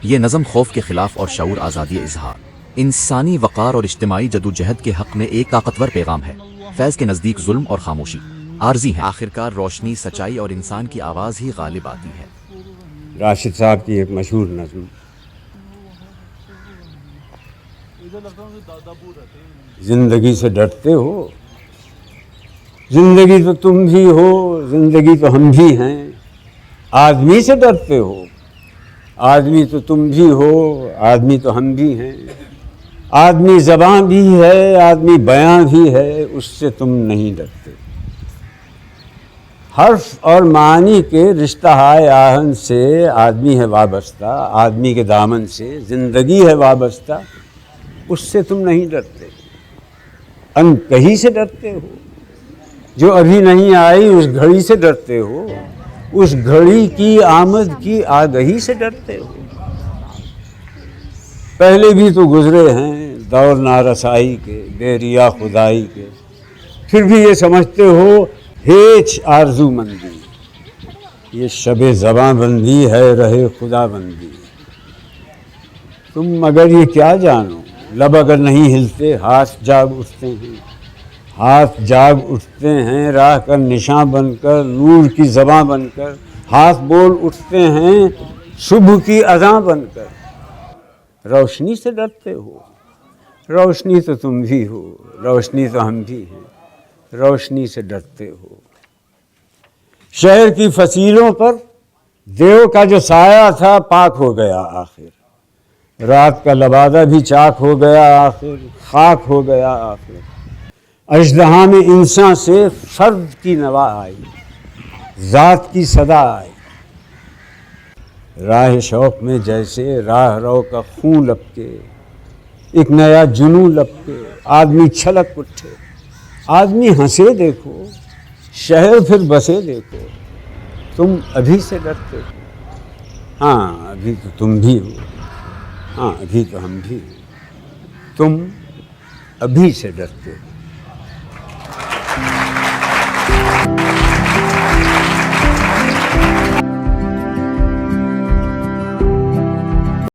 یہ نظم خوف کے خلاف اور شعور آزادی اظہار، انسانی وقار اور اجتماعی جدوجہد کے حق میں ایک طاقتور پیغام ہے۔ فیض کے نزدیک ظلم اور خاموشی عارضی ہے، آخرکار روشنی، سچائی اور انسان کی آواز ہی غالب آتی ہے۔ راشد صاحب کی ایک مشہور نظم، زندگی سے ڈرتے ہو، زندگی تو تم بھی ہو، زندگی تو ہم بھی ہیں، آدمی سے ڈرتے ہو، آدمی تو تم بھی ہو، آدمی تو ہم بھی ہیں، آدمی زباں بھی ہے، آدمی بیاں بھی ہے، اس سے تم نہیں ڈرتے۔ حرف اور معنی کے رشتہ ہائے آہن سے آدمی ہے وابستہ، آدمی کے دامن سے زندگی ہے وابستہ، اس سے تم نہیں ڈرتے۔ ان کہیں سے ڈرتے ہو، جو ابھی نہیں آئی اس گھڑی سے ڈرتے ہو، اس گھڑی کی آمد کی آگہی سے ڈرتے ہو۔ پہلے بھی تو گزرے ہیں دور نارسائی کے، بے ریا خدائی کے، پھر بھی یہ سمجھتے ہو ہیچ آرزو مندی، یہ شب زباں بندی ہے رہے خدا بندی۔ تم مگر یہ کیا جانو، لب اگر نہیں ہلتے ہاتھ جاگ اٹھتے ہیں، ہاتھ جاگ اٹھتے ہیں راہ کا نشاں بن کر، نور کی زباں بن کر، ہاتھ بول اٹھتے ہیں صبح کی اذاں بن کر۔ روشنی سے ڈرتے ہو، روشنی تو تم بھی ہو، روشنی تو ہم بھی ہیں، روشنی سے ڈرتے ہو۔ شہر کی فصیلوں پر دیو کا جو سایہ تھا پاک ہو گیا آخر، رات کا لبادہ بھی چاک ہو گیا آخر، خاک ہو گیا آخر۔ اژدہا میں انسان سے فرد کی نوا آئی، ذات کی صدا آئی۔ راہ شوق میں جیسے راہ رو کا خون لپکے، ایک نیا جنون لپکے، آدمی چھلک اٹھے، آدمی ہنسے دیکھو، شہر پھر بسے دیکھو۔ تم ابھی سے ڈرتے ہو، ہاں ابھی تو تم بھی ہو، ہاں ابھی تو ہم بھی ہیں، تم ابھی سے ڈرتے ہو۔